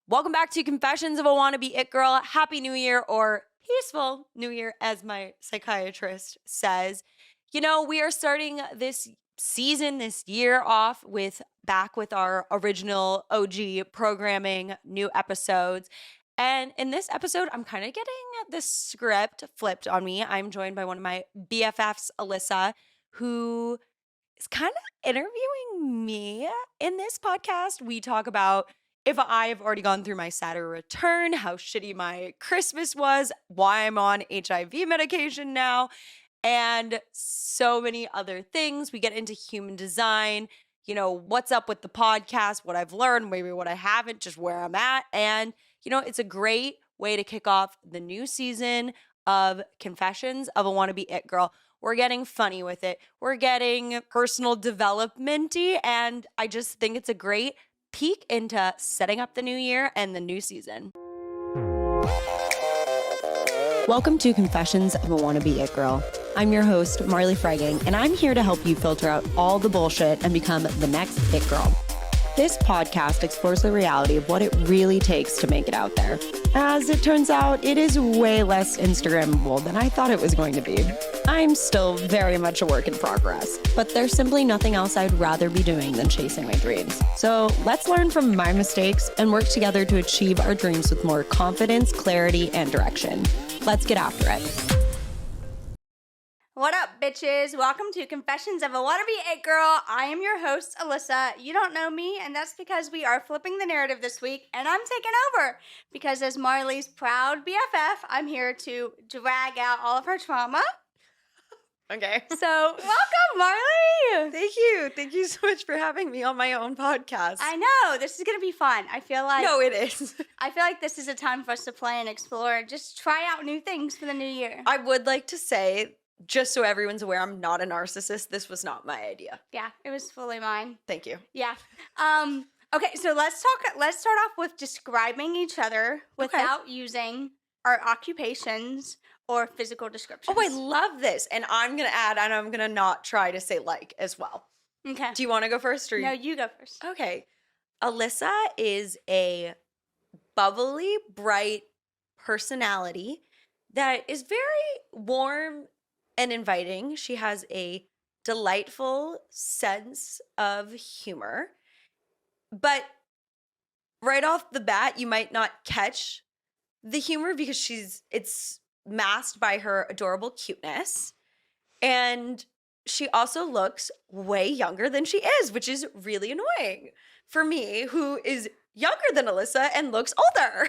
Welcome back to Confessions of a Wannabe It Girl. Happy New Year, or peaceful New Year, as my psychiatrist says. You know, we are starting this season, this year off back with our original OG programming, new episodes. And in this episode, I'm kind of getting the script flipped on me. I'm joined by one of my BFFs, Elisa, who is kind of interviewing me in this podcast. We talk about if I have already gone through my Saturn Retun, how shitty my Christmas was, why I'm on HIV medication now, and so many other things. We get into human design, you know, what's up with the podcast, what I've learned, maybe what I haven't, just where I'm at. And, you know, it's a great way to kick off the new season of Confessions of a Wannabe It Girl. We're getting funny with it. We're getting personal development-y, and I just think it's a great peek into setting up the new year and the new season. Welcome to Confessions of a Wannabe It Girl. I'm your host, Marley Freygang, and I'm here to help you filter out all the bullshit and become the next It Girl. This podcast explores the reality of what it really takes to make it out there. As it turns out, it is way less Instagrammable than I thought it was going to be. I'm still very much a work in progress, but there's simply nothing else I'd rather be doing than chasing my dreams. So let's learn from my mistakes and work together to achieve our dreams with more confidence, clarity, and direction. Let's get after it. What up, bitches? Welcome to Confessions of a Wannabe It Girl. I am your host, Elisa. You don't know me, and that's because we are flipping the narrative this week, and I'm taking over. Because as Marley's proud BFF, I'm here to drag out all of her trauma. Okay. So, welcome, Marley! Thank you. Thank you so much for having me on my own podcast. I know. This is going to be fun. I feel like... No, it is. I feel like this is a time for us to play and explore and just try out new things for the new year. I would like to say, just so everyone's aware, I'm not a narcissist. This was not my idea. Yeah, it was fully mine. Thank you. Yeah. Okay, so let's start off with describing each other without using our occupations or physical descriptions. Oh, I love this. And I'm going to add, and I'm going to not try to say like as well. Okay. Do you want to go first? Or No, you go first. Okay. Elisa is a bubbly, bright personality that is very warm and inviting. She has a delightful sense of humor. But right off the bat, you might not catch the humor because it's masked by her adorable cuteness. And she also looks way younger than she is, which is really annoying for me, who is younger than Elisa and looks older.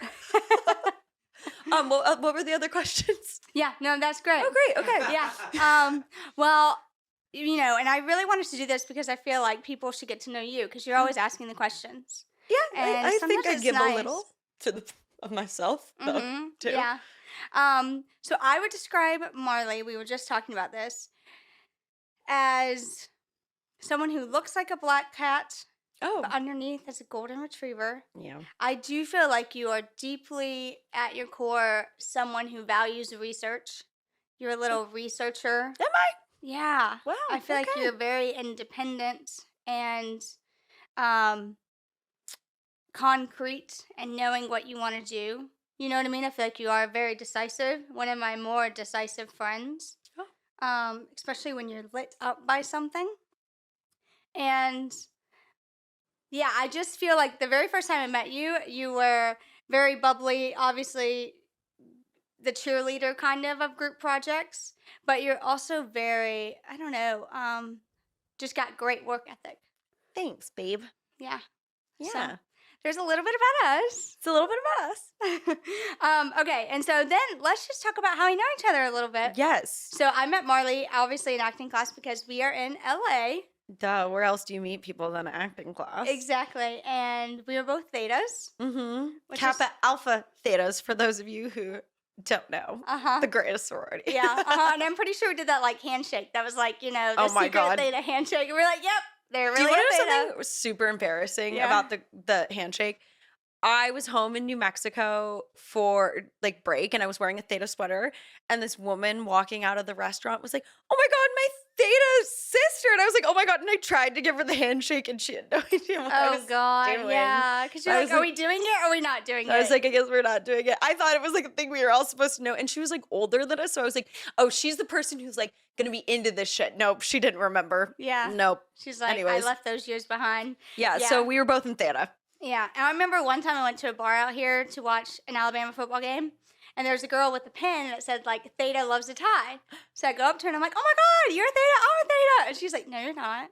What were the other questions? Yeah, no, that's great. Oh, great. Okay. Yeah. Well, you know, and I really wanted to do this because I feel like people should get to know you because you're always asking the questions. Yeah, And I think I sometimes give it's a nice. little of myself, though, too. Yeah. So I would describe Marley, we were just talking about this, as someone who looks like a black cat, Oh, but underneath is a golden retriever. yeah. I do feel like you are deeply, at your core, someone who values research. You're a little researcher. Am I? Yeah. Wow. I feel like okay. you're very independent and concrete and knowing what you want to do. You know what I mean? I feel like you are very decisive. One of my more decisive friends. Especially when you're lit up by something. And yeah, I just feel like the very first time I met you, you were very bubbly, obviously the cheerleader kind of group projects, but you're also very, I don't know, just got great work ethic. Thanks, babe. Yeah. Yeah. So, there's a little bit about us. It's a little bit about us. Okay, and so then let's just talk about how we know each other a little bit. Yes. So I met Marley, obviously, in acting class because we are in LA. Duh, where else do you meet people than an acting class? Exactly, and we were both thetas. Mm-hmm. Which Kappa Alpha Thetas, for those of you who don't know. Uh-huh. The greatest sorority. Yeah, uh-huh. And I'm pretty sure we did that, like, handshake. That was, like, you know, the Oh my secret God. theta handshake. And we're like, yep, they're Do you really want a to know theta. something that was super embarrassing Yeah. about the handshake? I was home in New Mexico for like break and I was wearing a theta sweater and this woman walking out of the restaurant was like, "Oh my God, my theta her and I was like, oh my God. And I tried to give her the handshake and she had no idea what I was doing. Yeah. Because you're I like, was are like- we doing it or are we not doing it? I was like, I guess we're not doing it. I thought it was like a thing we were all supposed to know. And she was like older than us. So I was like, oh, she's the person who's like going to be into this shit. Nope. She didn't remember. Yeah. Nope. She's like, Anyways. I left those years behind. Yeah. Yeah. So we were both in Theta. Yeah. And I remember one time I went to a bar out here to watch an Alabama football game. And there's a girl with a pen that said, like, Theta loves a tie. So I go up to her and I'm like, oh my God, you're a Theta, I'm a Theta. And she's like, no, you're not.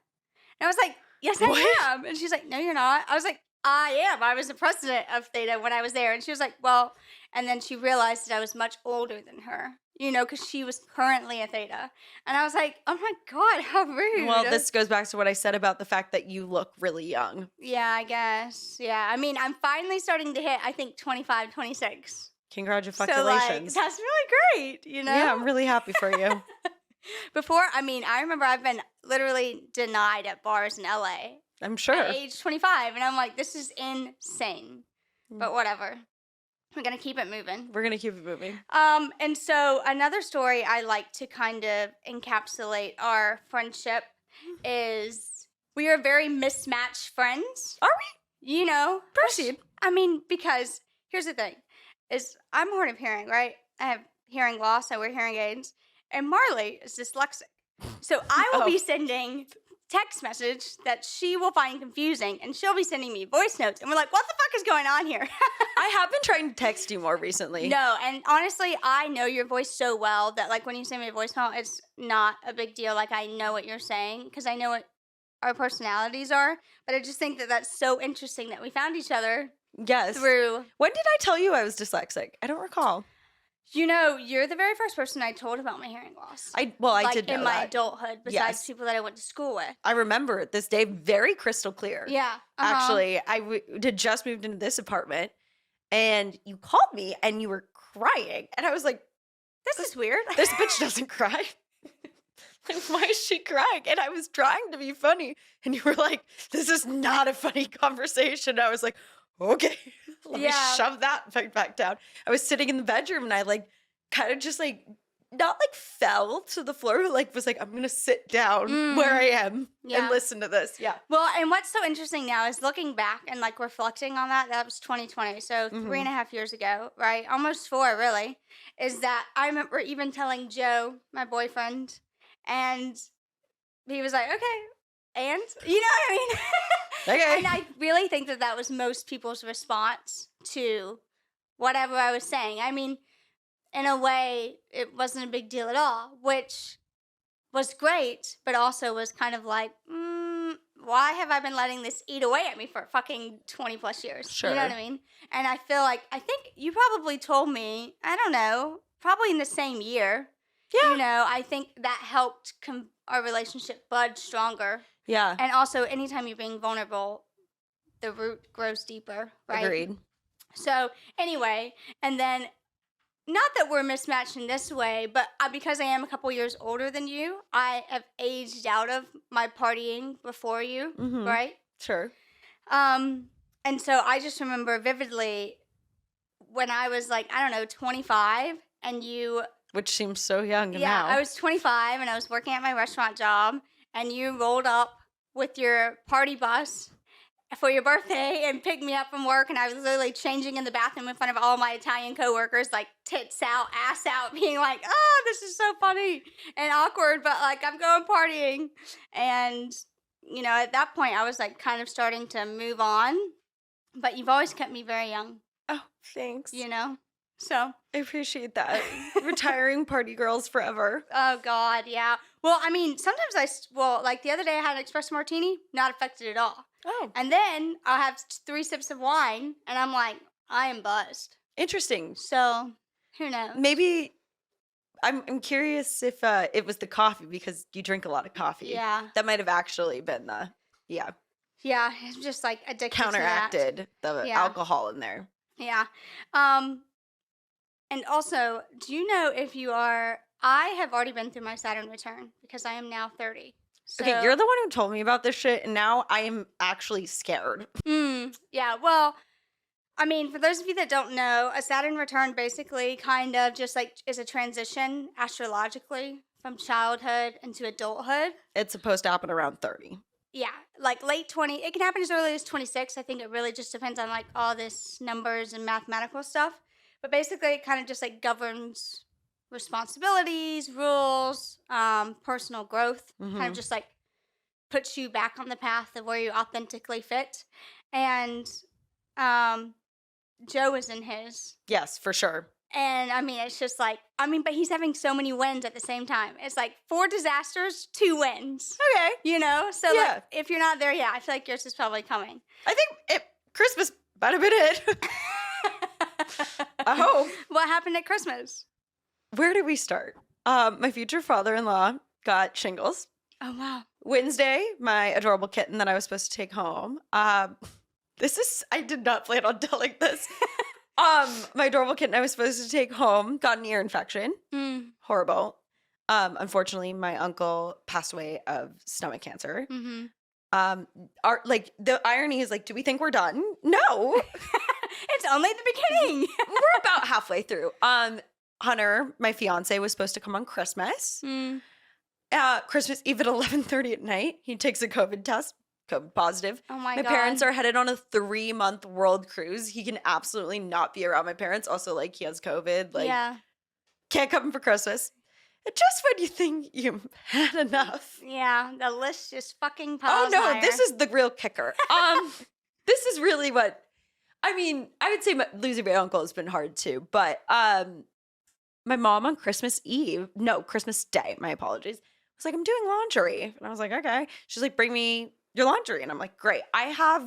And I was like, yes, I What? am. And she's like, no, you're not. I was like, I am. I was the president of Theta when I was there. And she was like, well, and then she realized that I was much older than her, you know, because she was currently a Theta. And I was like, oh my God, how rude. Well, this goes back to what I said about the fact that you look really young. Yeah, I guess. Yeah. I mean, I'm finally starting to hit, I think, 25, 26. Congratulations. So, like, that's really great, you know? Yeah, I'm really happy for you. Before, I mean, I remember I've been literally denied at bars in LA I'm sure. at age 25. And I'm like, this is insane. But whatever. We're going to keep it moving. We're going to keep it moving. And so another story I like to kind of encapsulate our friendship is we are very mismatched friends. Are we? You know? Proceed. I mean, because here's the thing. Is I'm hard of hearing, right? I have hearing loss. I wear hearing aids. And Marley is dyslexic. So I will be sending text message that she will find confusing, and she'll be sending me voice notes. And we're like, what the fuck is going on here? I have been trying to text you more recently. No, and honestly, I know your voice so well that, like, when you send me a voicemail, it's not a big deal. Like, I know what you're saying because I know what our personalities are. But I just think that that's so interesting that we found each other Yes. through. When did I tell you I was dyslexic? I don't recall. You know, you're the very first person I told about my hearing loss. I like, did know in my that. adulthood, besides Yes. people that I went to school with. I remember it this day very crystal clear. Yeah. Actually, I had just moved into this apartment, and you called me, and you were crying, and I was like, This is weird. this bitch doesn't cry. Like, why is she crying? And I was trying to be funny, and you were like, this is not a funny conversation. I was like, okay, let me shove that back down. I was sitting in the bedroom, and I like kind of just like not like fell to the floor, but like was like, I'm gonna sit down where I am and listen to this. Yeah. Well, and what's so interesting now is looking back and like reflecting on that. That was 2020, so 3.5 years ago, right? Almost 4, really. Is that I remember even telling Joe, my boyfriend, and he was like, okay, and you know what I mean? Okay. And I really think that that was most people's response to whatever I was saying. I mean, in a way, it wasn't a big deal at all, which was great, but also was kind of like, why have I been letting this eat away at me for fucking 20 plus years? Sure. You know what I mean? And I feel like, I think you probably told me, I don't know, probably in the same year. Yeah. You know, I think that helped our relationship bud stronger. Yeah. And also, anytime you're being vulnerable, the root grows deeper, right? Agreed. So, anyway, and then, not that we're mismatched in this way, but because I am a couple years older than you, I have aged out of my partying before you, right? Sure. And so I just remember vividly when I was like, I don't know, 25, and you... Which seems so young now. Yeah, I was 25, and I was working at my restaurant job, and you rolled up with your party bus for your birthday and picked me up from work, and I was literally changing in the bathroom in front of all my Italian coworkers, like tits out, ass out, being like, oh, this is so funny and awkward, but like I'm going partying. And, you know, at that point I was like kind of starting to move on, but you've always kept me very young. Oh, thanks. You know? So I appreciate that. Retiring party girls forever. Oh, God, yeah. Well, I mean, sometimes like the other day I had an espresso martini, not affected at all. Oh. And then I'll have 3 sips of wine, and I'm like, I am buzzed. Interesting. So, who knows? Maybe, I'm curious if it was the coffee, because you drink a lot of coffee. Yeah. That might have actually been Yeah, it's just like addicted counteracted to the alcohol in there. that. Yeah. And also, do you know if you are... I have already been through my Saturn Return because I am now 30. So, Okay, you're the one who told me about this shit, and now I am actually scared. Yeah, well, I mean, for those of you that don't know, a Saturn return basically kind of just like is a transition astrologically from childhood into adulthood. It's supposed to happen around 30. Yeah, like late 20. It can happen as early as 26. I think it really just depends on like all this numbers and mathematical stuff. But basically, it kind of just like governs responsibilities, rules, personal growth. Kind of just like puts you back on the path of where you authentically fit. And Joe is in his. Yes, for sure. And I mean, it's just like, but he's having so many wins at the same time. It's like 4 disasters, 2 wins. Okay. You know? So Yeah. like, if you're not there yet, I feel like yours is probably coming. I think Christmas might have been it. I hope. What happened at Christmas? Where did we start? My future father-in-law got shingles. Oh, wow. Wednesday, my adorable kitten that I was supposed to take home. I did not plan on telling this. My adorable kitten I was supposed to take home got an ear infection. Horrible. Unfortunately, my uncle passed away of stomach cancer. Mm-hmm. The irony is like, do we think we're done? No. It's only the beginning. We're about halfway through. Hunter, my fiance, was supposed to come on Christmas. Christmas Eve at 11:30 at night. He takes a COVID test. COVID positive. Oh my God. My parents are headed on a 3-month world cruise. He can absolutely not be around my parents. Also, like, he has COVID. Like, can't come for Christmas. And just when you think you've had enough. Yeah, the list just fucking piles Oh, no, higher. this is the real kicker. This is really what, I would say losing my uncle has been hard too. But my mom on Christmas Day, my apologies, was like, I'm doing laundry. And I was like, okay. She's like, bring me your laundry. And I'm like, great. I have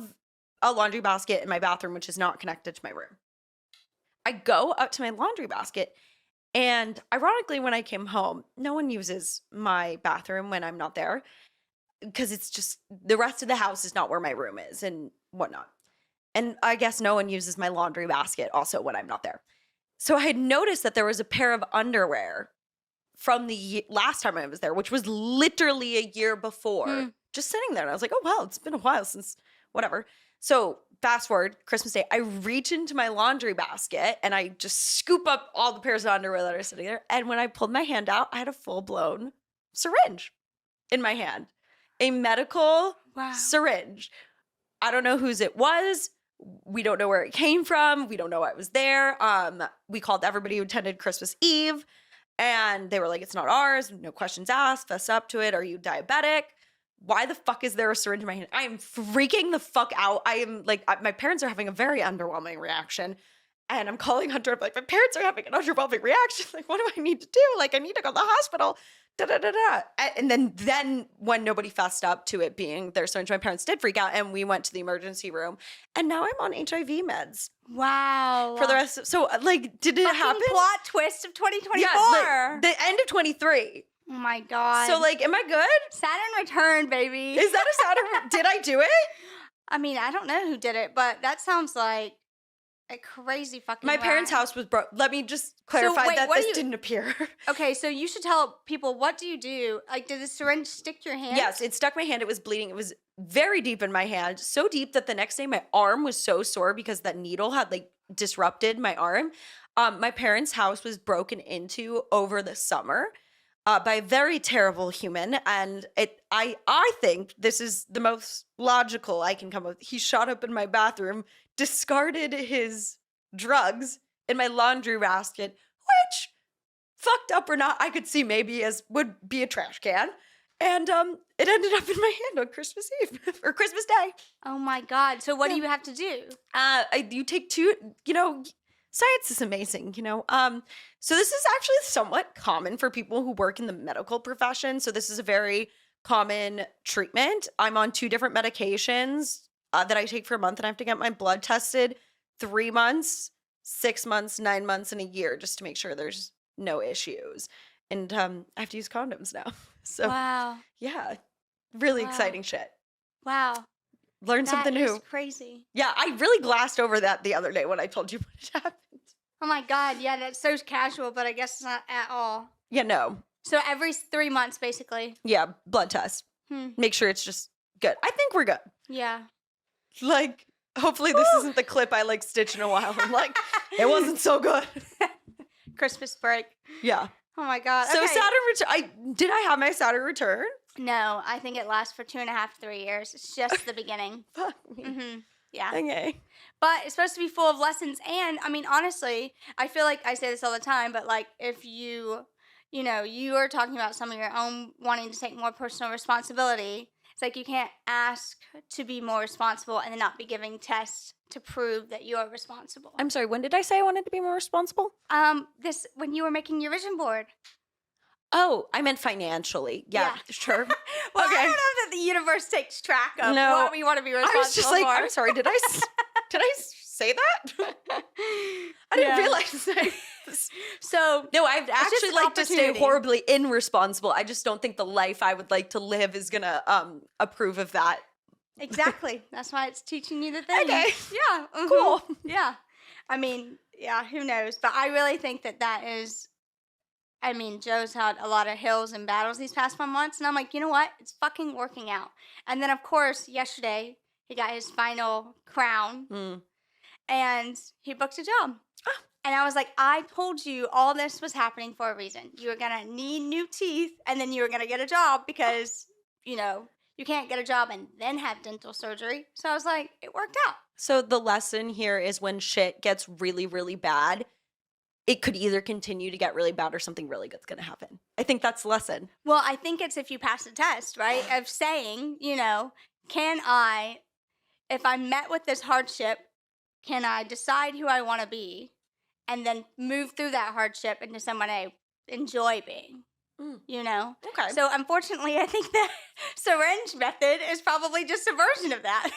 a laundry basket in my bathroom, which is not connected to my room. I go up to my laundry basket, and ironically, when I came home, no one uses my bathroom when I'm not there because it's just the rest of the house is not where my room is and whatnot. And I guess no one uses my laundry basket also when I'm not there. So I had noticed that there was a pair of underwear from the last time I was there, which was literally a year before, just sitting there. And I was like, oh, wow, it's been a while since whatever. So fast forward, Christmas Day, I reach into my laundry basket and I just scoop up all the pairs of underwear that are sitting there. And when I pulled my hand out, I had a full-blown syringe in my hand. A medical syringe. I don't know whose it was. We don't know where it came from. We don't know why it was there. We called everybody who attended Christmas Eve. And they were like, it's not ours. No questions asked. Fess up to it. Are you diabetic? Why the fuck is there a syringe in my hand? I am freaking the fuck out. I am like, my parents are having a very underwhelming reaction. And I'm calling Hunter. I'm like, my parents are having an underwhelming reaction. Like, what do I need to do? Like, I need to go to the hospital. And then when nobody fessed up to it being their syringe, my parents did freak out. And we went to the emergency room. And now I'm on HIV meds. Wow. For the rest of, so like, did it fucking happen? Plot twist of 2024. Yeah, like, the end of 23. Oh my God. So like, am I good? Saturn Retun, baby. Is that a Saturn? Did I do it? I mean, I don't know who did it, but that sounds like a crazy fucking My parents' house was broke. Let me just clarify that this didn't appear. Okay, so you should tell people, what do you do? Like, did the syringe stick to your hand? Yes, it stuck my hand. It was bleeding. It was very deep in my hand. So deep that the next day my arm was so sore because that needle had like disrupted my arm. My parents' house was broken into over the summer by a very terrible human. And I think this is the most logical I can come up with. He shot up in my bathroom, discarded his drugs in my laundry basket, which, fucked up or not, I could see maybe as would be a trash can. And it ended up in my hand on Christmas Eve or Christmas Day. Oh my God. So what do you have to do? You take 2, science is amazing, So this is actually somewhat common for people who work in the medical profession. So this is a very common treatment. I'm on 2 different medications that I take for a month, and I have to get my blood tested 3 months, 6 months, 9 months, and a year just to make sure there's no issues. And I have to use condoms now. So wow. Yeah, really exciting shit. Wow. Learn something new. That is crazy. Yeah, I really glassed over that the other day when I told you what had happened. Oh my God, yeah, that's so casual, but I guess it's not at all. Yeah, no. So every 3 months, basically. Yeah, blood test. Make sure it's just good. I think we're good. Yeah. Like, hopefully this isn't the clip I like stitch in a while. I'm like, it wasn't so good. Christmas break. Yeah. Oh my God. So okay. Saturn Return. Did I have my Saturn Return? No, I think it lasts for 2.5 to 3 years. It's just the beginning. Fuck me. Mm-hmm. Yeah. Okay. But it's supposed to be full of lessons. And I mean, honestly, I feel like I say this all the time, but like if you are talking about some of your own wanting to take more personal responsibility, it's like you can't ask to be more responsible and then not be giving tests to prove that you're responsible. I'm sorry, when did I say I wanted to be more responsible? This when you were making your vision board. Oh, I meant financially. Yeah. Sure. Well, Okay. I don't know that the universe takes track of No, what we want to be responsible I was just like, for. I'm sorry, did I say that? I didn't realize that. So No, I'd actually just like to stay opportunity. horribly irresponsible. I just don't think the life I would like to live is gonna approve of that. Exactly. That's why it's teaching you the thing. Okay. Yeah. Mhm. Cool. Yeah. I mean, yeah, who knows? But I really think that is, I mean, Joe's had a lot of hills and battles these past 1 months. And I'm like, you know what? It's fucking working out. And then, of course, yesterday, he got his final crown and he booked a job. And I was like, I told you all this was happening for a reason. You were going to need new teeth and then you were going to get a job because, you can't get a job and then have dental surgery. So I was like, it worked out. So the lesson here is when shit gets really, really bad, it could either continue to get really bad or something really good's going to happen. I think that's the lesson. Well, I think it's if you pass the test, right? Of saying, can I, if I'm met with this hardship, can I decide who I want to be and then move through that hardship into someone I enjoy being? Okay. So unfortunately, I think the syringe method is probably just a version of that.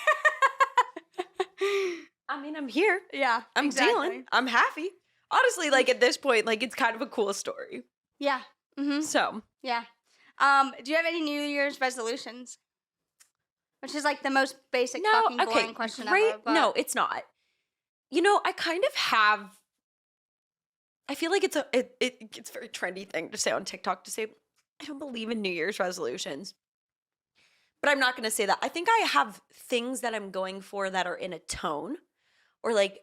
I mean, I'm here. Yeah, I'm dealing. I'm happy. Honestly, like at this point, like it's kind of a cool story. Yeah. Mm-hmm. So. Yeah. Do you have any New Year's resolutions? Which is like the most basic fucking boring question ever. But... No, it's not. I kind of have. I feel like it's a very trendy thing to say on TikTok to say, I don't believe in New Year's resolutions. But I'm not going to say that. I think I have things that I'm going for that are in a tone or like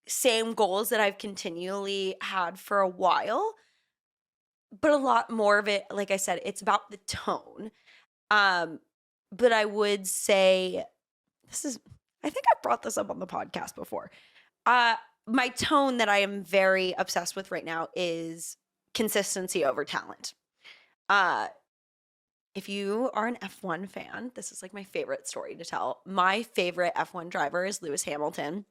same goals that I've continually had for a while. But a lot more of it, like I said, it's about the tone. But I would say I think I brought this up on the podcast before. My tone that I am very obsessed with right now is consistency over talent. If you are an F1 fan, this is like my favorite story to tell. My favorite F1 driver is Lewis Hamilton.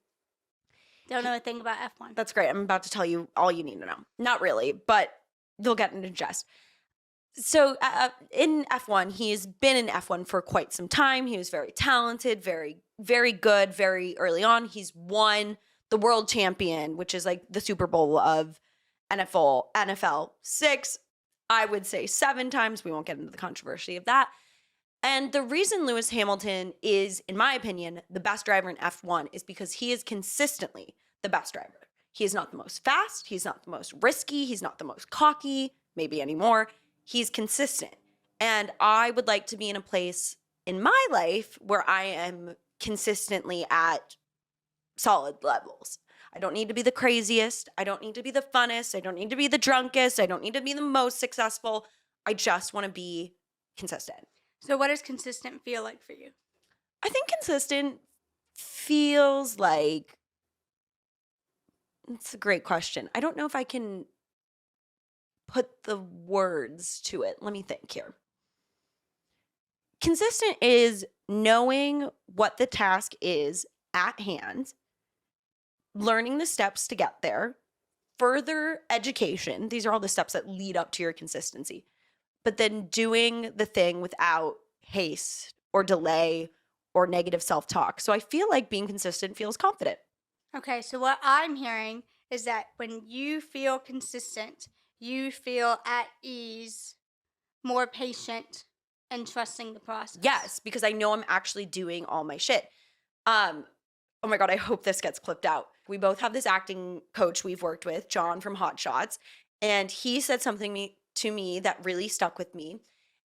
Don't know a thing about F1. That's great. I'm about to tell you all you need to know. Not really, but you'll get into jest. So in F1, he's been in F1 for quite some time. He was very talented, very, very good, very early on. He's won the world champion, which is like the Super Bowl of NFL 6, I would say 7 times. We won't get into the controversy of that. And the reason Lewis Hamilton is, in my opinion, the best driver in F1 is because he is consistently the best driver. He is not the most fast. He's not the most risky. He's not the most cocky, maybe anymore. He's consistent. And I would like to be in a place in my life where I am consistently at solid levels. I don't need to be the craziest. I don't need to be the funnest. I don't need to be the drunkest. I don't need to be the most successful. I just want to be consistent. So what does consistent feel like for you? I think consistent feels like, it's a great question. I don't know if I can put the words to it. Let me think here. Consistent is knowing what the task is at hand, learning the steps to get there, further education. These are all the steps that lead up to your consistency. But then doing the thing without haste or delay or negative self-talk. So I feel like being consistent feels confident. Okay, so what I'm hearing is that when you feel consistent, you feel at ease, more patient, and trusting the process. Yes, because I know I'm actually doing all my shit. Oh my God, I hope this gets clipped out. We both have this acting coach we've worked with, John from Hot Shots, and he said something to me that really stuck with me.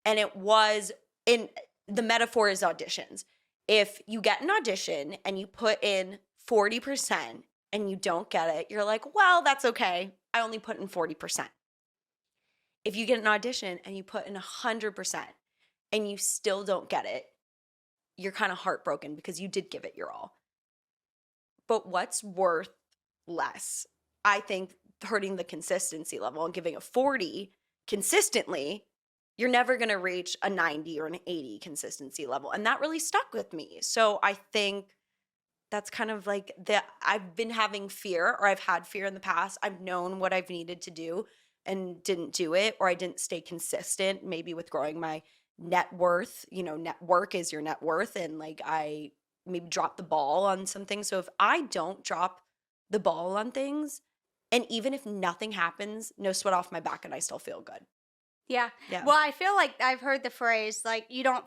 And it was, in the metaphor is auditions. If you get an audition and you put in 40% and you don't get it, you're like, well, that's okay. I only put in 40%. if you get an audition and you put in 100% and you still don't get it, you're kind of heartbroken because you did give it your all. But what's worth less? I think hurting the consistency level and giving a 40 consistently, you're never going to reach a 90 or an 80 consistency level. And that really stuck with me. So I think that's kind of like I've been having fear, or I've had fear in the past. I've known what I've needed to do and didn't do it, or I didn't stay consistent, maybe with growing my net worth. Network is your net worth. And like I maybe dropped the ball on some things. So if I don't drop the ball on things, and even if nothing happens, no sweat off my back and I still feel good. Yeah. Yeah. Well, I feel like I've heard the phrase, like, you don't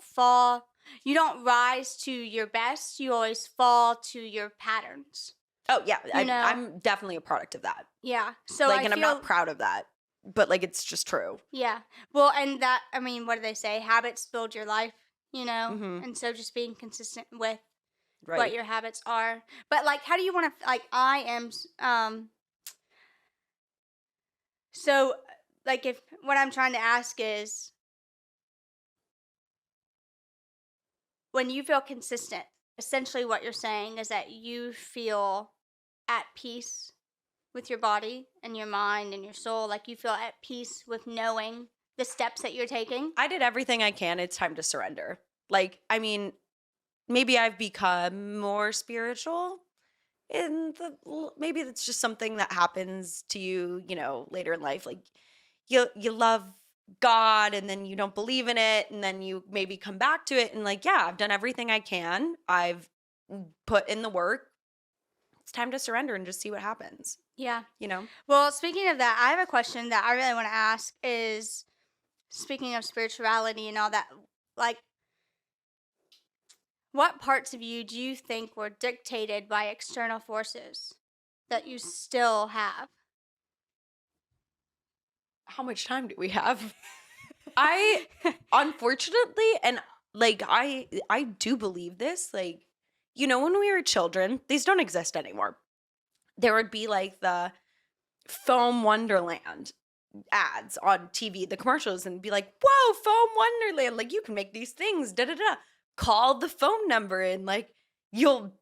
rise to your best, you always fall to your patterns. Oh, yeah. You know? I'm definitely a product of that. Yeah. So and I'm not proud of that, but like it's just true. Yeah. Well, and that, I mean, what do they say? Habits build your life, Mhm. And so just being consistent with Right. what your habits are. But like, how do you want to, like, I am, so like, if what I'm trying to ask is, when you feel consistent, essentially what you're saying is that you feel at peace with your body and your mind and your soul. Like, you feel at peace with knowing the steps that you're taking. I did everything I can. It's time to surrender. Like, I mean, maybe I've become more spiritual maybe that's just something that happens to you, later in life. Like you love God and then you don't believe in it and then you maybe come back to it and like, yeah, I've done everything I can. I've put in the work. It's time to surrender and just see what happens. Yeah. You know? Well, speaking of that, I have a question that I really want to ask is, speaking of spirituality and all that, like, what parts of you do you think were dictated by external forces that you still have? How much time do we have? I unfortunately, and like I do believe this, like, when we were children, these don't exist anymore. There would be like the foam wonderland ads on TV, the commercials, and be like, whoa, foam wonderland, like you can make these things, da da da. Call the phone number and like you'll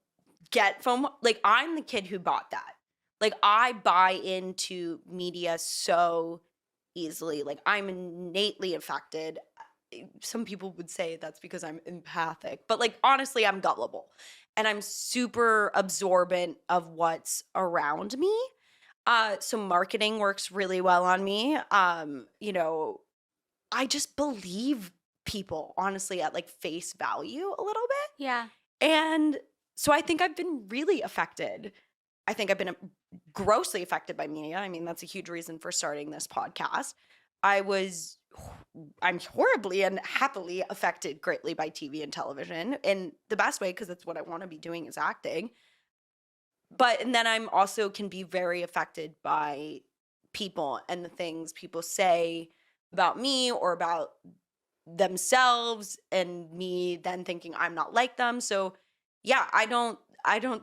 get foam. Like, I'm the kid who bought that. Like, I buy into media so easily. Like, I'm innately affected. Some people would say that's because I'm empathic, but like honestly, I'm gullible and I'm super absorbent of what's around me. So marketing works really well on me. I just believe people honestly at like face value a little bit. Yeah. And so I think I've been really affected. I think I've been grossly affected by media. I mean, that's a huge reason for starting this podcast. I'm horribly and happily affected greatly by TV and television in the best way, because that's what I want to be doing is acting. And then I'm also can be very affected by people and the things people say about me or about themselves, and me then thinking I'm not like them. So yeah, I don't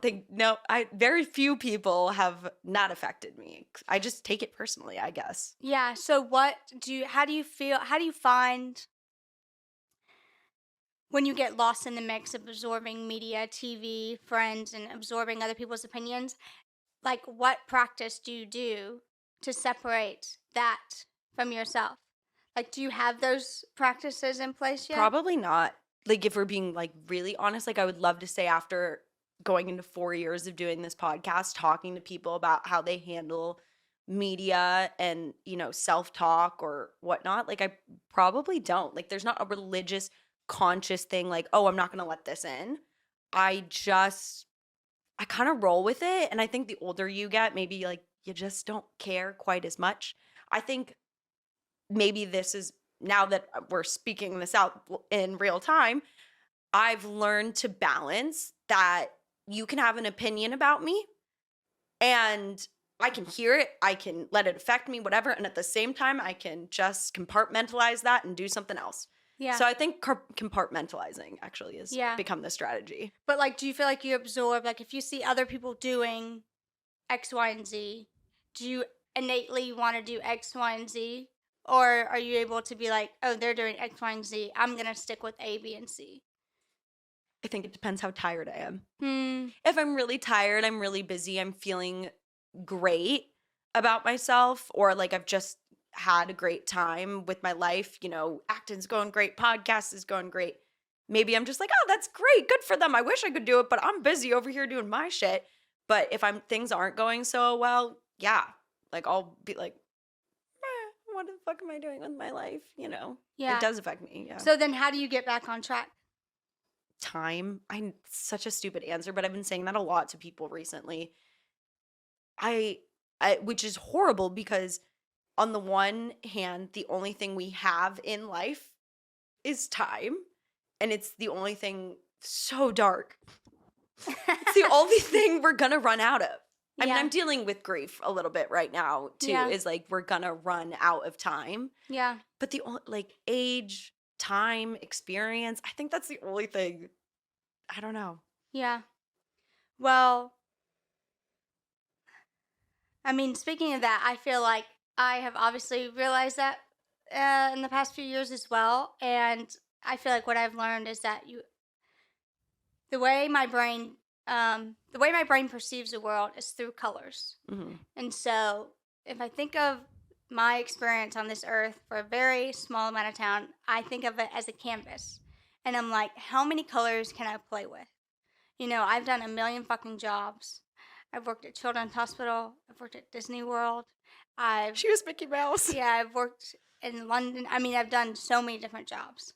think, no, very few people have not affected me. I just take it personally, I guess. Yeah. So how do you find when you get lost in the mix of absorbing media, TV, friends, and absorbing other people's opinions? Like, what practice do you do to separate that from yourself? Like, do you have those practices in place yet? Probably not. Like, if we're being like really honest, like I would love to say after going into 4 years of doing this podcast, talking to people about how they handle media and, self-talk or whatnot. Like, I probably don't. Like, there's not a religious conscious thing like, oh, I'm not going to let this in. I kind of roll with it. And I think the older you get, maybe like you just don't care quite as much. I think maybe this is, now that we're speaking this out in real time, I've learned to balance that you can have an opinion about me and I can hear it, I can let it affect me, whatever. And at the same time, I can just compartmentalize that and do something else. Yeah. So I think compartmentalizing actually has Yeah. become the strategy. But like, do you feel like you absorb, like if you see other people doing X, Y, and Z, do you innately want to do X, Y, and Z? Or are you able to be like, oh, they're doing X, Y, and Z. I'm going to stick with A, B, and C? I think it depends how tired I am. Hmm. If I'm really tired, I'm really busy, I'm feeling great about myself, or like I've just had a great time with my life, you know, acting's going great, podcast is going great. Maybe I'm just like, oh, that's great, good for them. I wish I could do it, but I'm busy over here doing my shit. But if things aren't going so well, yeah, like I'll be like, what the fuck am I doing with my life? You know, it Yeah. does affect me. Yeah. So then how do you get back on track? Time. I'm such a stupid answer, but I've been saying that a lot to people recently. I, which is horrible because on the one hand, the only thing we have in life is time, and it's the only thing so dark. It's the only thing we're gonna run out of. I mean, Yeah. I'm dealing with grief a little bit right now too. Yeah. Is like we're gonna run out of time. Yeah. But the only like age, time, experience, I think that's the only thing. I don't know. Yeah. Well, I mean, speaking of that, I feel like I have obviously realized that in the past few years as well. And I feel like what I've learned is that the way my brain, the way my brain perceives the world is through colors. Mm-hmm. And so if I think of my experience on this earth for a very small amount of time, I think of it as a canvas. And I'm like, how many colors can I play with? You know, I've done a million fucking jobs. I've worked at Children's Hospital. I've worked at Disney World. She was Mickey Mouse. I've worked in London. I mean, I've done so many different jobs.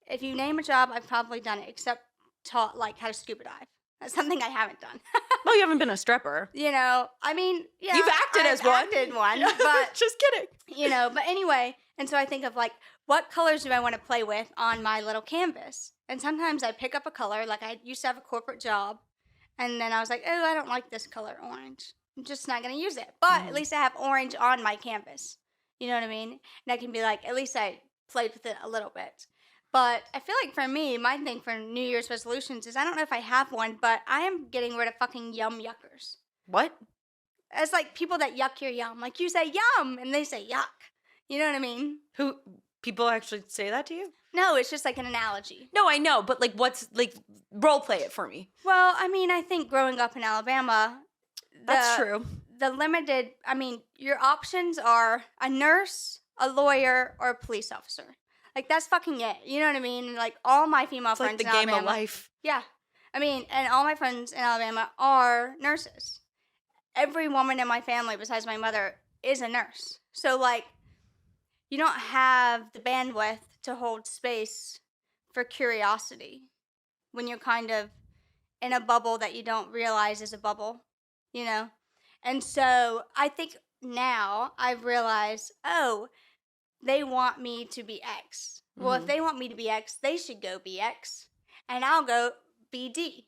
If you name a job, I've probably done it, except taught like how to scuba dive. That's something I haven't done. Well, you haven't been a stripper. You know, I mean, yeah. You've acted as one. Acted one, but just kidding. you know, but anyway, and so I think of like, what colors do I want to play with on my little canvas? And sometimes I pick up a color, like I used to have a corporate job, and then I was like, oh, I don't like this color orange. I'm just not going to use it. But at least I have orange on my canvas. You know what I mean? And I can be like, at least I played with it a little bit. But I feel like for me, my thing for New Year's resolutions is I don't know if I have one, but I am getting rid of fucking yuckers. What? It's like people that yuck your yum. Like you say yum and they say yuck. You know what I mean? Who people actually say that to you? No, it's just like an analogy. No, I know, but like what's like role play it for me. Well, I mean, I think growing up in Alabama, That's true. Your options are a nurse, a lawyer, or a police officer. Like, that's fucking it. You know what I mean? Like, all my female It's like friends the in game Alabama. of life. Yeah. I mean, and all my friends in Alabama are nurses. Every woman in my family, besides my mother, is a nurse. So, like, you don't have the bandwidth to hold space for curiosity when you're kind of in a bubble that you don't realize is a bubble, you know? And so I think now I've realized, oh, they want me to be X. Well, if they want me to be X, they should go be X, and I'll go be D.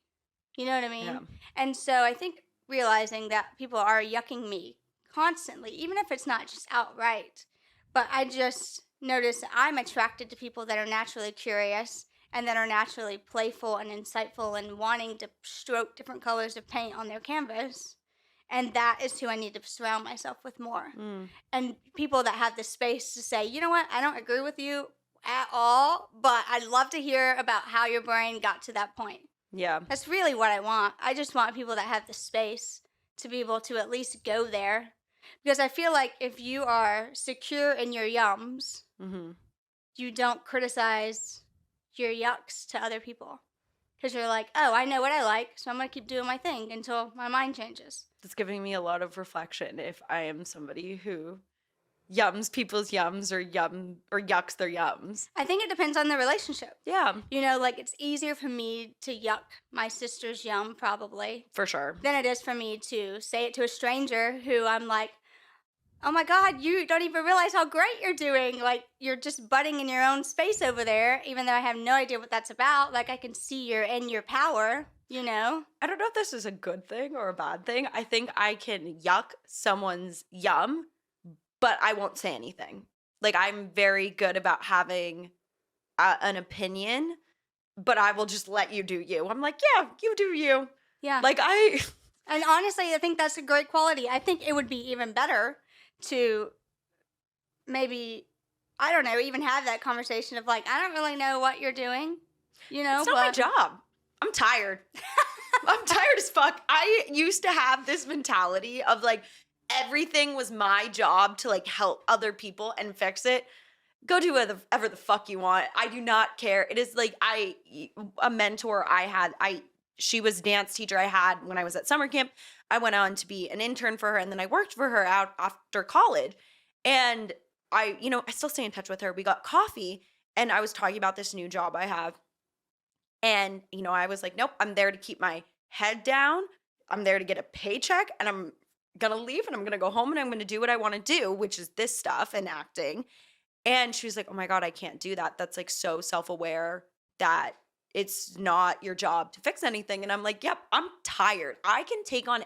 You know what I mean? Yeah. And so I think realizing that people are yucking me constantly, even if it's not just outright, but I just notice that I'm attracted to people that are naturally curious and that are naturally playful and insightful and wanting to stroke different colors of paint on their canvas. And that is who I need to surround myself with more. And people that have the space to say, you know what, I don't agree with you at all, but I'd love to hear about how your brain got to that point. Yeah. That's really what I want. I just want people that have the space to be able to at least go there. Because I feel like if you are secure in your yums, you don't criticize your yucks to other people. Because you're like, oh, I know what I like, so I'm going to keep doing my thing until my mind changes. That's giving me a lot of reflection if I am somebody who yums people's yums or yucks their yums. I think it depends on the relationship. Yeah. You know, like it's easier for me to yuck my sister's yum probably For sure. than it is for me to say it to a stranger who I'm like, oh my God, you don't even realize how great you're doing. Like, you're just butting in your own space over there, even though I have no idea what that's about. Like, I can see you're in your power, you know? I don't know if this is a good thing or a bad thing. I think I can yuck someone's yum, but I won't say anything. Like, I'm very good about having an opinion, but I will just let you do you. I'm like, yeah, you do you. Yeah. Like, And honestly, I think that's a great quality. I think it would be even better to maybe, I don't know, even have that conversation of like, I don't really know what you're doing, you know, It's not my job. I'm tired. I'm tired as fuck. I used to have this mentality of like everything was my job to like help other people and fix it. Go do whatever the fuck you want. I do not care. It is like a mentor I had. She was dance teacher I had when I was at summer camp. I went on to be an intern for her, and then I worked for her out after college. And I still stay in touch with her. We got coffee, and I was talking about this new job I have. And, I was like, nope, I'm there to keep my head down. I'm there to get a paycheck, and I'm going to leave, and I'm going to go home, and I'm going to do what I want to do, which is this stuff and acting. And she was like, oh my God, I can't do that. That's like so self-aware that it's not your job to fix anything. And I'm like, yep, I'm tired. I can take on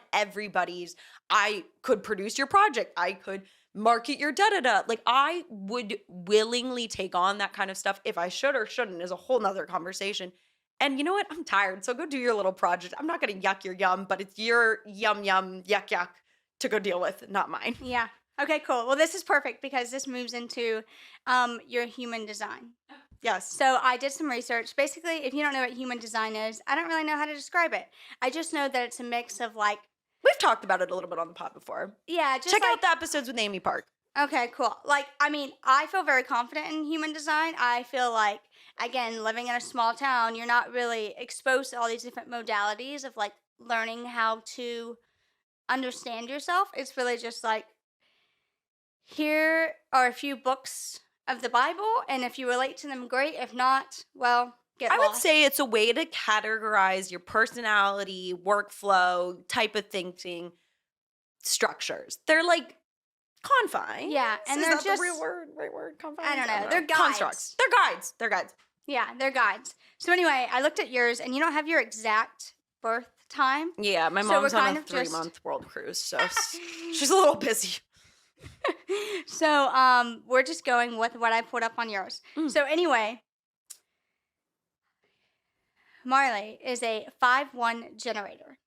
I could produce your project. I could market your da-da-da. Like I would willingly take on that kind of stuff. If I should or shouldn't is a whole nother conversation. And you know what? I'm tired. So go do your little project. I'm not going to yuck your yum, but it's your yum, yuck, yuck to go deal with, not mine. Yeah. Okay, cool. Well, this is perfect because this moves into your human design. Yes. So I did some research. Basically, if you don't know what human design is, I don't really know how to describe it. I just know that it's a mix of like... We've talked about it a little bit on the pod before. Yeah, just check out the episodes with Amy Park. Okay, cool. Like, I mean, I feel very confident in human design. I feel like, again, living in a small town, you're not really exposed to all these different modalities of like learning how to understand yourself. It's really just like, here are a few books of the Bible, and if you relate to them, great. If not, well, get lost. I would say it's a way to categorize your personality, workflow, type of thinking, structures. They're like confines. Yeah, and they're just just the real word, right word, confines. I don't know. They're guides. Constructs. They're guides. Yeah, they're guides. So anyway, I looked at yours, and you don't have your exact birth time. Yeah, my mom's on a 3-month world cruise, so she's a little busy. So we're just going with what I put up on yours. So anyway, Marley is a 5-1 generator.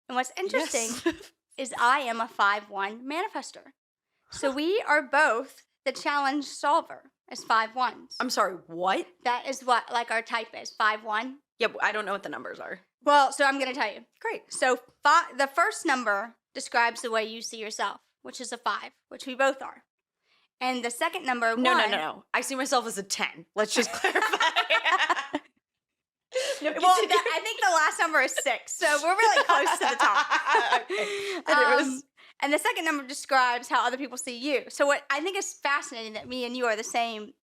And what's interesting is I am a 5-1 manifester. So we are both the challenge solver as 5-1s. I'm sorry, what? That is what like our type is, 5-1. Yeah, I don't know what the numbers are. Well, so I'm going to tell you. Great. So the first number describes the way you see yourself, which is a 5, which we both are. And the second number, 1. No. I see myself as a 10. Let's just clarify. Well, I think the last number is 6, so we're really close to the top. Okay. And the second number describes how other people see you. So what I think is fascinating that me and you are the same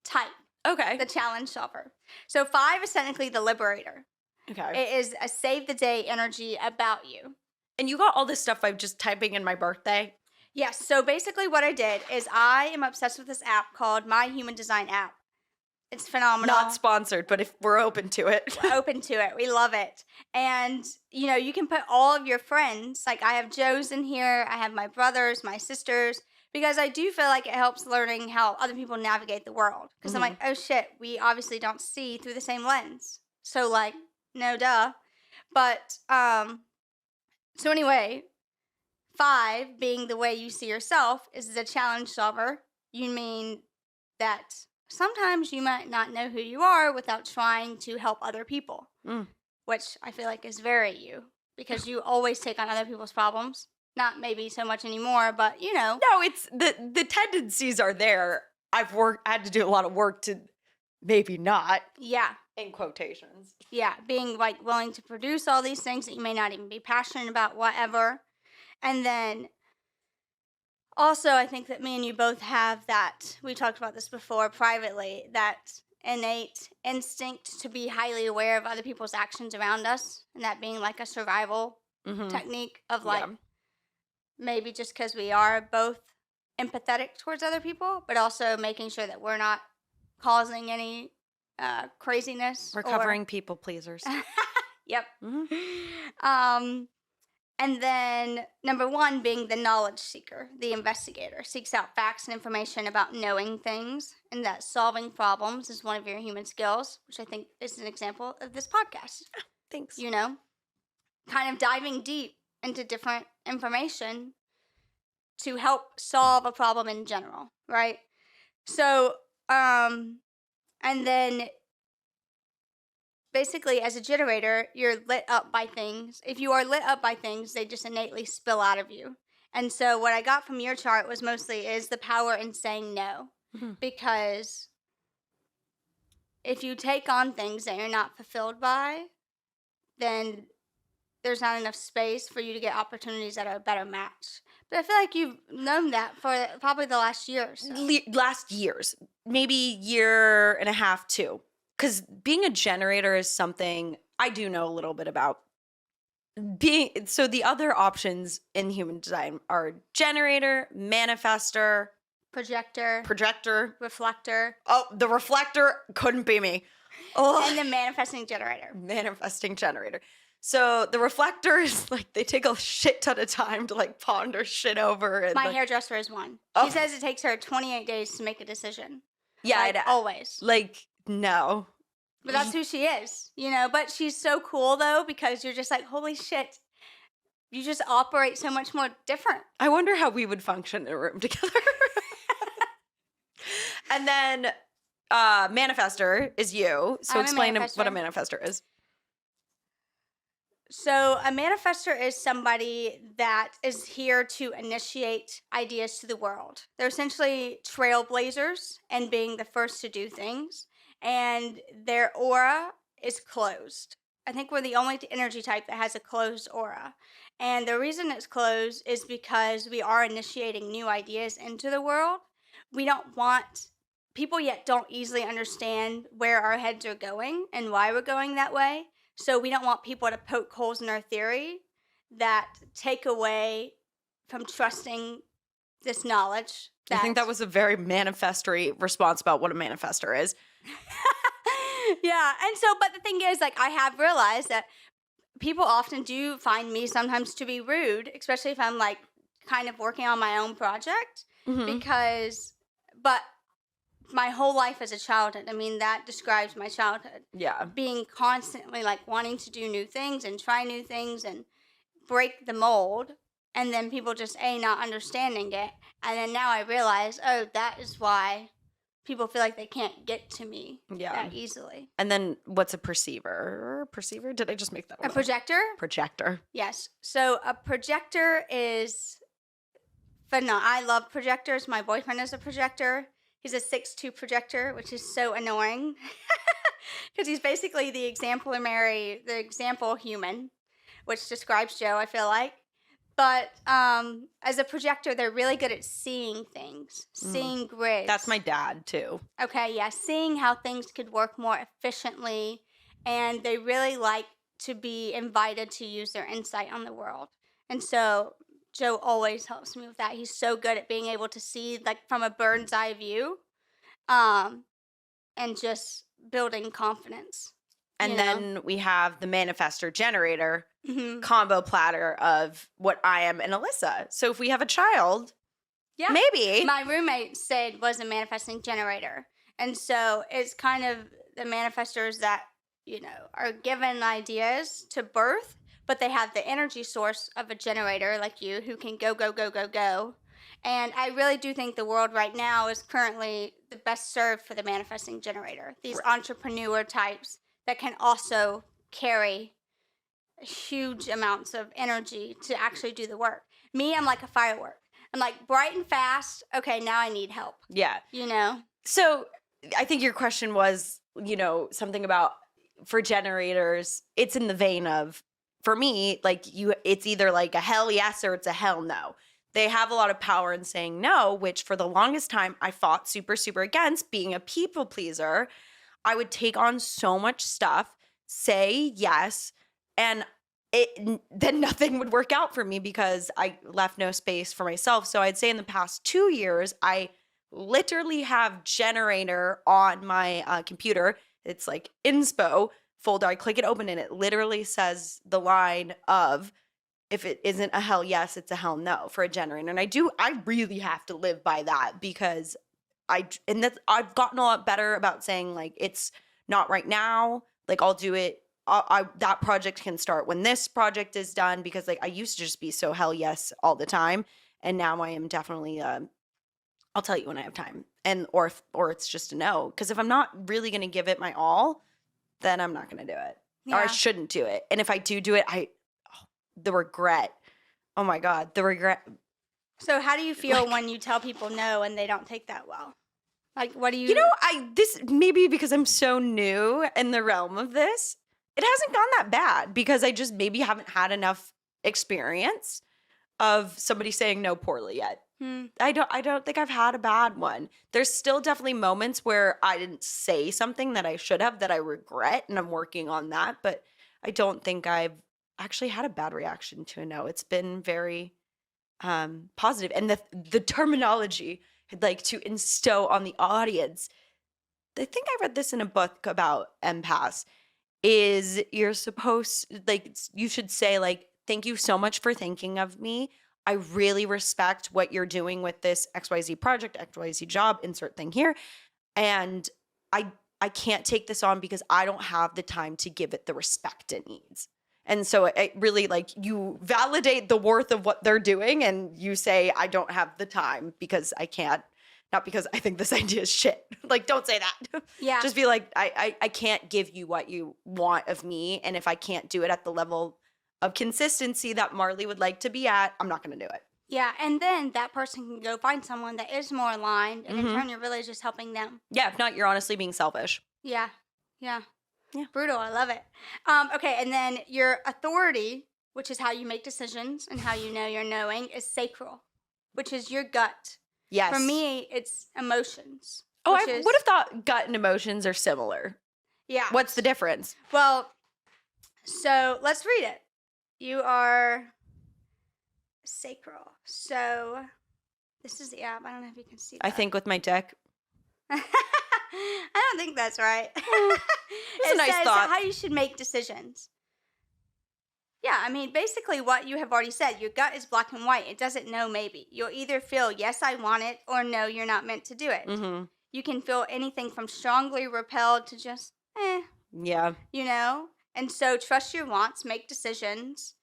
type. Okay. The challenge solver. So 5 is technically the liberator. Okay. It is a save the day energy about you. And you got all this stuff by just typing in my birthday? Yes. So basically what I did is I am obsessed with this app called My Human Design app. It's phenomenal. Not sponsored, but if we're open to it. We're open to it. We love it. And, you can put all of your friends, like I have Joe's in here, I have my brothers, my sisters, because I do feel like it helps learning how other people navigate the world. Because I'm like, oh shit, we obviously don't see through the same lens. So like, no duh. But, so anyway, 5 being the way you see yourself is the challenge solver. You mean that sometimes you might not know who you are without trying to help other people, which I feel like is very you, because you always take on other people's problems. Not maybe so much anymore, but No, it's the tendencies are there. I've had to do a lot of work to maybe not. Yeah. In quotations. Yeah, being like willing to produce all these things that you may not even be passionate about, whatever. And then also, I think that me and you both have that, we talked about this before privately, that innate instinct to be highly aware of other people's actions around us, and that being like a survival technique of like, maybe just because we are both empathetic towards other people, but also making sure that we're not causing any craziness. We're covering people pleasers. Yep. And then number 1 being the knowledge seeker, the investigator, seeks out facts and information about knowing things, and that solving problems is one of your human skills, which I think is an example of this podcast. Thanks. Kind of diving deep into different information to help solve a problem in general, right? So, and then basically as a generator, you're lit up by things. If you are lit up by things, they just innately spill out of you. And so what I got from your chart was mostly is the power in saying no. Mhm. Because if you take on things that you're not fulfilled by, then there's not enough space for you to get opportunities that are a better match. But I feel like you've known that for probably the last year or so. Last years, maybe year and a half, too. Because being a generator is something I do know a little bit about. So the other options in human design are generator, manifester, Projector, projector. reflector, Oh, the reflector couldn't be me. Oh, and the manifesting generator. manifesting generator. So the reflector is like they take a shit ton of time to like ponder shit over. And My like, hairdresser is one. Oh. She says it takes her 28 days to make a decision. yeah, Like, I'd- always. like no. But that's who she is, you know? But she's so cool, though, because you're just like, holy shit. You just operate so much more different. I wonder how we would function in a room together. And then manifester is you. So I'm a explain what a manifester. manifester is. So, a manifestor is somebody that is here to initiate ideas to the world. They're essentially trailblazers and being the first to do things, and their aura is closed. I think we're the only energy type that has a closed aura. And the reason it's closed is because we are initiating new ideas into the world. We don't want people yet don't easily understand where our heads are going and why we're going that way. So we don't want people to poke holes in our theory that take away from trusting this knowledge. I think that was a very manifestory response about what a manifester is. Yeah. And so, but the thing is, like, I have realized that people often do find me sometimes to be rude, especially if I'm like kind of working on my own project. Because, but my whole life as a childhood, I mean, that describes my childhood. Yeah. Being constantly like wanting to do new things and try new things and break the mold. And then people just not understanding it. And then now I realize, oh, that is why people feel like they can't get to me that easily. And then what's a perceiver? Perceiver? Did I just make that one A projector? Projector. Yes. So a projector is phenomenal. I love projectors. My boyfriend is a projector. He's a 6'2" projector, which is so annoying because he's basically the example human, which describes Joe, I feel like. But as a projector, they're really good at seeing things, seeing grids. That's my dad, too. Okay, yeah, seeing how things could work more efficiently. And they really like to be invited to use their insight on the world. And so Joe always helps me with that. He's so good at being able to see like from a bird's eye view, and just building confidence. And then we have the manifestor generator combo platter of what I am and Elisa. So if we have a child, maybe. My roommate said was a manifesting generator. And so it's kind of the manifestors that, are given ideas to birth, but they have the energy source of a generator like you who can go, go, go, go, go. And I really do think the world right now is currently the best served for the manifesting generator. These entrepreneur types that can also carry huge amounts of energy to actually do the work. Me, I'm like a firework. I'm like bright and fast. Okay, now I need help. Yeah. So I think your question was, something about for generators, it's in the vein of, for me, like it's either like a hell yes or it's a hell no. They have a lot of power in saying no, which for the longest time I fought super, super against being a people pleaser. I would take on so much stuff, say yes, and then nothing would work out for me because I left no space for myself. So I'd say in the past 2 years, I literally have generator on my computer. It's like inspo folder. I click it open and it literally says the line of, if it isn't a hell yes, it's a hell no for a generator. And I really have to live by that because I've gotten a lot better about saying like, it's not right now. Like I'll do it. That project can start when this project is done, because like I used to just be so hell yes all the time. And now I am definitely I'll tell you when I have time. And or it's just a no. Because if I'm not really going to give it my all, then I'm not going to do it. Or I Yeah. shouldn't do it. And if I do it, the regret. Oh my God, the regret. So how do you feel Like- when you tell people no and they don't take that well? Like, what do you? You know, this maybe because I'm so new in the realm of this, it hasn't gone that bad because I just maybe haven't had enough experience of somebody saying no poorly yet. I don't think I've had a bad one. There's still definitely moments where I didn't say something that I should have that I regret, and I'm working on that, but I don't think I've actually had a bad reaction to a no. It's been very positive. And the terminology I'd like to instow on the audience, I think I read this in a book about empaths, is you're supposed, like, you should say, like, thank you so much for thinking of me. I really respect what you're doing with this XYZ project, XYZ job, insert thing here. And I can't take this on because I don't have the time to give it the respect it needs. And so it really, like, you validate the worth of what they're doing and you say, I don't have the time because I can't, not because I think this idea is shit. Like, don't say that. Yeah. Just be like, I can't give you what you want of me. And if I can't do it at the level of consistency that Marley would like to be at, I'm not going to do it. Yeah, and then that person can go find someone that is more aligned, and in turn, you're really just helping them. Yeah, if not, you're honestly being selfish. Yeah. Yeah. Brutal. I love it. Okay, and then your authority, which is how you make decisions and how you know you're knowing, is sacral, which is your gut. Yes. For me, it's emotions. Oh, which I is- would have thought gut and emotions are similar. Yeah. What's the difference? Well, so let's read it. You are sacral. So this is the app. I don't know if you can see that. I think with my deck. I don't think that's right. It's a nice says thought. how you should make decisions. Yeah, I mean, basically what you have already said. Your gut is black and white. It doesn't know maybe. You'll either feel, yes, I want it, or no, you're not meant to do it. Mm-hmm. You can feel anything from strongly repelled to just, Yeah. you know? And so trust your wants, make decisions.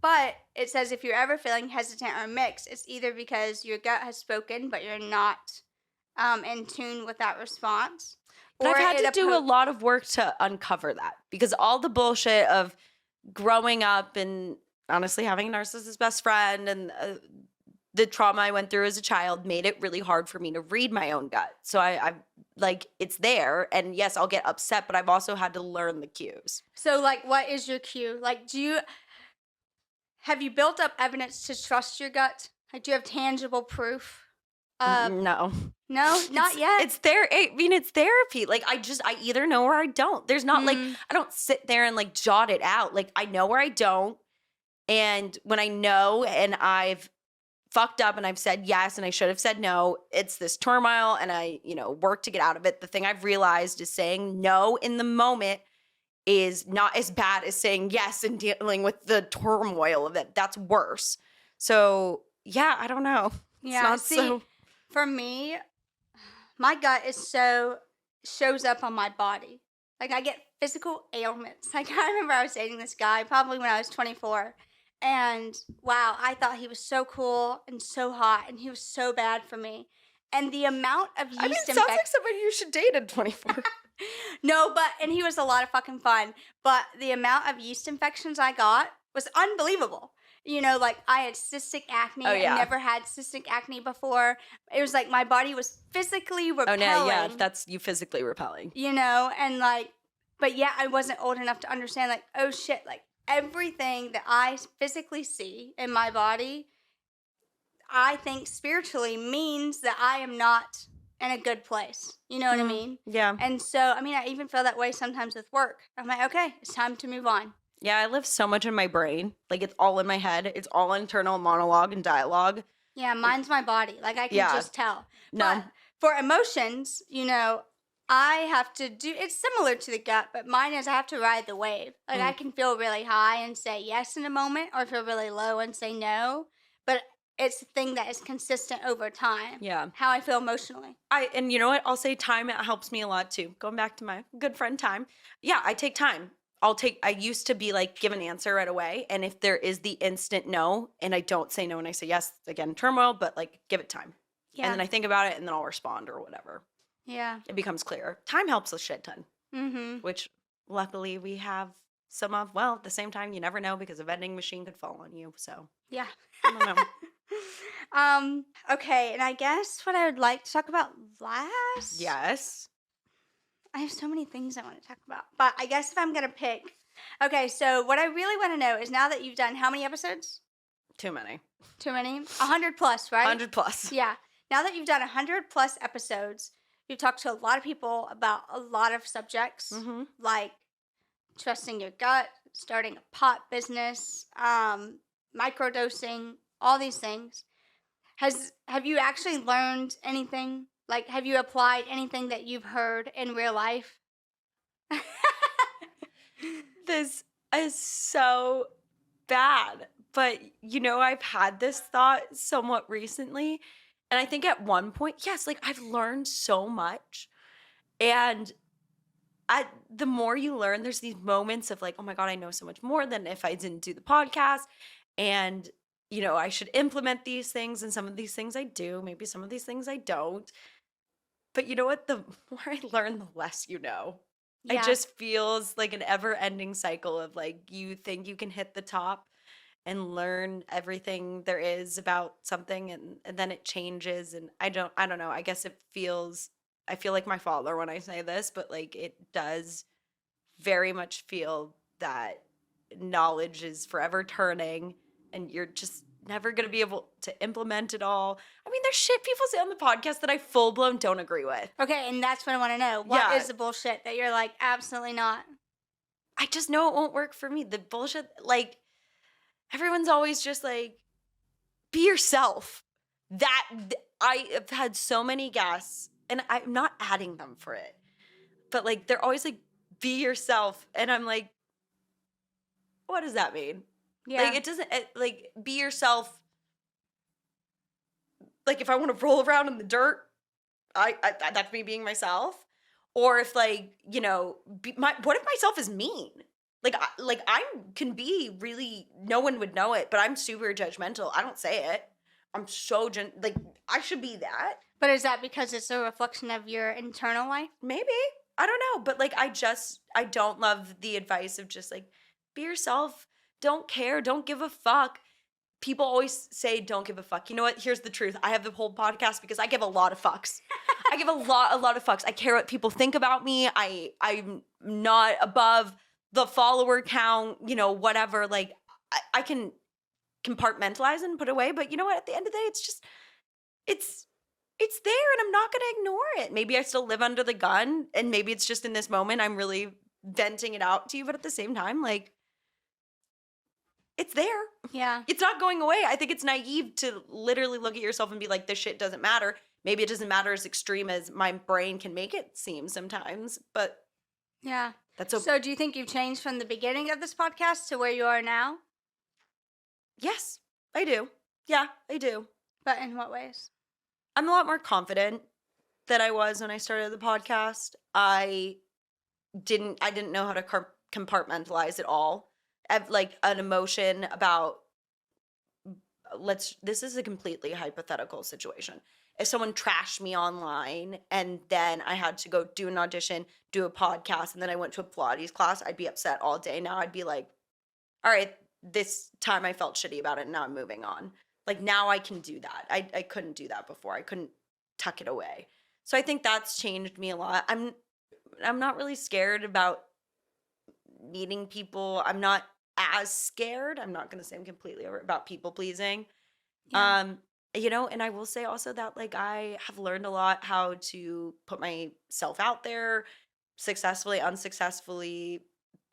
But it says if you're ever feeling hesitant or mixed, it's either because your gut has spoken, but you're not in tune with that response. But I've had it to do a oppo- lot of work to uncover that because all the bullshit of growing up and honestly having a narcissist best friend and the trauma I went through as a child made it really hard for me to read my own gut. So I like, it's there. And yes, I'll get upset, but I've also had to learn the cues. So, like, what is your cue? Like, have you built up evidence to trust your gut? Like, do you have tangible proof? No. No, not yet. It's there. I mean, it's therapy. Like, I either know or I don't. There's not like, I don't sit there and like jot it out. Like, I know or I don't. And when I know and I've fucked up and I've said yes and I should have said no, it's this turmoil and I, work to get out of it. The thing I've realized is saying no in the moment is not as bad as saying yes and dealing with the turmoil of it. That's worse. So, yeah, I don't know. Yeah, It's not see, so. For me, my gut shows up on my body. Like, I get physical ailments. Like, I remember I was dating this guy probably when I was 24. And wow, I thought he was so cool and so hot, and he was so bad for me. And the amount of yeast It sounds like somebody you should date at 24. No, and he was a lot of fucking fun. But the amount of yeast infections I got was unbelievable. Like I had cystic acne. Oh, yeah. I never had cystic acne before. It was like my body was physically repelling. Oh, no, yeah, that's you physically repelling. And like, but yeah, I wasn't old enough to understand, like, oh shit, like everything that I physically see in my body, I think spiritually means that I am not in a good place. You know what I mean? Yeah. And so, I mean, I even feel that way sometimes with work. I'm like, okay, it's time to move on. Yeah, I live so much in my brain. Like, it's all in my head. It's all internal monologue and dialogue. Yeah, mine's my body. Like, I can just tell. No. But for emotions, I have to do, it's similar to the gut, but mine is I have to ride the wave. Like, I can feel really high and say yes in a moment, or feel really low and say no. But it's a thing that is consistent over time. Yeah. How I feel emotionally. And you know what? I'll say time helps me a lot too. Going back to my good friend Time. Yeah, I take time. I used to be like, give an answer right away. And if there is the instant no, and I don't say no and I say yes, again, turmoil, but like, give it time. Yeah. And then I think about it and then I'll respond or whatever. Yeah. It becomes clearer. Time helps a shit ton, Mm-hmm. which luckily we have some of. Well, at the same time, you never know because a vending machine could fall on you. So Yeah. I don't know. Okay, and I guess what I would like to talk about last. Yes. I have so many things I want to talk about, but I guess if I'm gonna pick, okay. So what I really want to know is now that you've done how many episodes? Too many. Too many? 100 plus, right? 100 plus. Yeah. Now that you've done 100 plus episodes, you've talked to a lot of people about a lot of subjects, Mm-hmm. like trusting your gut, starting a pot business, microdosing, all these things. Have you actually learned anything? Like, have you applied anything that you've heard in real life? This is so bad. But, I've had this thought somewhat recently. And I think at one point, yes, like I've learned so much. And the more you learn, there's these moments of like, oh my God, I know so much more than if I didn't do the podcast. And, I should implement these things. And some of these things I do. Maybe some of these things I don't. But you know what? The more I learn, the less you know. It Yeah. just feels like an ever-ending cycle of like you think you can hit the top and learn everything there is about something and then it changes and I don't know. I guess I feel like my father when I say this, but like it does very much feel that knowledge is forever turning and you're just never going to be able to implement it all. I mean, there's shit people say on the podcast that I full blown don't agree with. Okay, and that's what I want to know. What Yeah. is the bullshit that you're like, absolutely not? I just know it won't work for me. The bullshit, like, everyone's always just like, be yourself. I have had so many guests, and I'm not adding them for it, but like, they're always like, be yourself. And I'm like, what does that mean? Yeah. Like, it doesn't, be yourself. Like, if I want to roll around in the dirt, I that's me being myself. Or if like, what if myself is mean? Like I can be really, no one would know it, but I'm super judgmental. I don't say it. I'm so like I should be that. But is that because it's a reflection of your internal life? Maybe. I don't know, but like I don't love the advice of just like be yourself. Don't care, don't give a fuck. People always say don't give a fuck. You know what? Here's the truth. I have the whole podcast because I give a lot of fucks. I give a lot of fucks. I care what people think about me. I'm not above the follower count, whatever. Like I can compartmentalize and put away, but you know what? At the end of the day, it's there and I'm not going to ignore it. Maybe I still live under the gun and maybe it's just in this moment I'm really venting it out to you, but at the same time, like it's there. Yeah. It's not going away. I think it's naive to literally look at yourself and be like, this shit doesn't matter. Maybe it doesn't matter as extreme as my brain can make it seem sometimes, but Yeah. that's okay. So do you think you've changed from the beginning of this podcast to where you are now? Yes, I do. Yeah, I do. But in what ways? I'm a lot more confident than I was when I started the podcast. I didn't know how to compartmentalize it all. I have like an emotion about this is a completely hypothetical situation. If someone trashed me online and then I had to go do an audition, do a podcast, and then I went to a Pilates class, I'd be upset all day. Now I'd be like, all right, this time I felt shitty about it and now I'm moving on. Like now I can do that. I couldn't do that before. I couldn't tuck it away. So I think that's changed me a lot. I'm not really scared about meeting people. I'm not as scared. I'm not going to say I'm completely over about people pleasing. Yeah. And I will say also that like I have learned a lot how to put myself out there successfully, unsuccessfully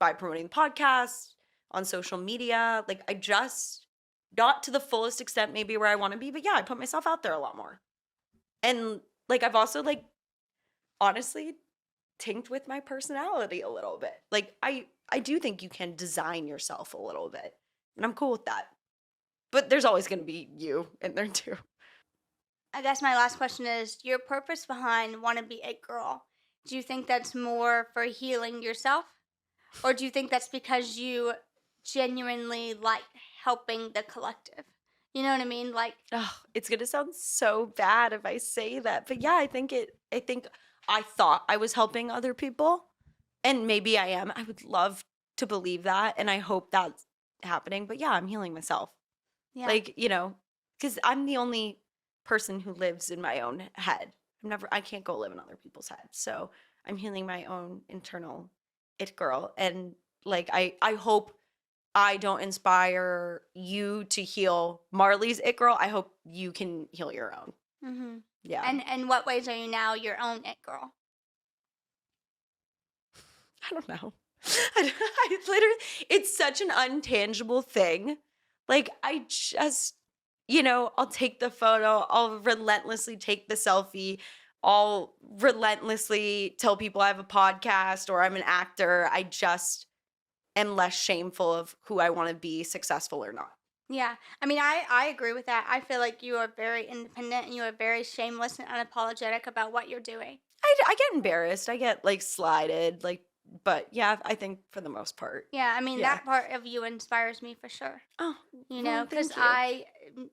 by promoting podcasts on social media. Like I just not to the fullest extent maybe where I want to be, but yeah, I put myself out there a lot more. And like I've also like honestly tinked with my personality a little bit. Like I do think you can design yourself a little bit. And I'm cool with that. But there's always going to be you in there too. I guess my last question is your purpose behind Wannabe It Girl. Do you think that's more for healing yourself? Or do you think that's because you genuinely like helping the collective? You know what I mean? Like, Oh, it's gonna sound so bad if I say that, but yeah, I think I thought I was helping other people, and maybe I am. I would love to believe that, and I hope that's happening. But yeah, I'm healing myself. yeah. Like, because I'm the only person who lives in my own head. I can't go live in other people's heads. So I'm healing my own internal it girl. And like, I hope I don't inspire you to heal Marley's it girl. I hope you can heal your own. Mm-hmm. Yeah. And what ways are you now your own it girl? I don't know. I literally, it's such an untangible thing. Like, I just, I'll take the photo, I'll relentlessly take the selfie, I'll relentlessly tell people I have a podcast or I'm an actor. I just am less shameful of who I want to be, successful or not. Yeah. I mean, I agree with that. I feel like you are very independent and you are very shameless and unapologetic about what you're doing. I get embarrassed. I get like slided, but yeah, I think for the most part. Yeah. I mean, Yeah. that part of you inspires me for sure. Oh, You well, know, because thank you.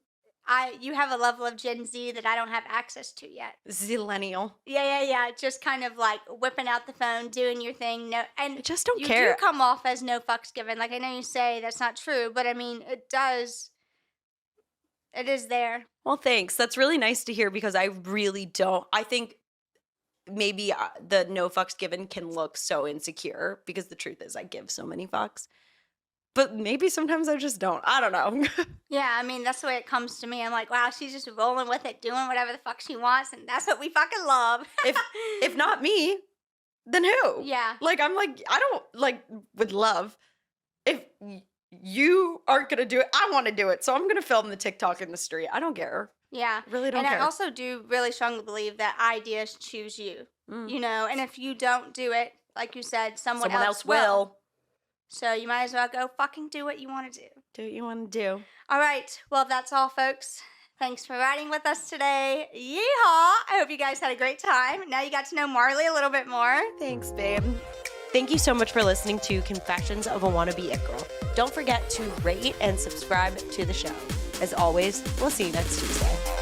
you have a level of Gen Z that I don't have access to yet. Zillennial. Yeah. Just kind of like whipping out the phone, doing your thing. No, and I just don't you care. do come off as no fucks given. Like I know you say that's not true, but I mean it does. It is there. Well, thanks. That's really nice to hear because I really don't. I think maybe the no fucks given can look so insecure because the truth is I give so many fucks. But maybe sometimes I just don't. I don't know. Yeah, I mean that's the way it comes to me. I'm like, wow, she's just rolling with it, doing whatever the fuck she wants, and that's what we fucking love. if not me, then who? Yeah. Like I don't like with love. If you aren't gonna do it, I want to do it. So I'm gonna film the TikTok in the street. I don't care. Yeah. I really don't care. care. And I also do really strongly believe that ideas choose you. Mm. You know, and if you don't do it, like you said, someone else will. So you might as well go fucking do what you want to do. Do what you want to do. All right. Well, that's all, folks. Thanks for riding with us today. Yeehaw! I hope you guys had a great time. Now you got to know Marley a little bit more. Thanks, babe. Thank you so much for listening to Confessions of a Wannabe It Girl. Don't forget to rate and subscribe to the show. As always, we'll see you next Tuesday.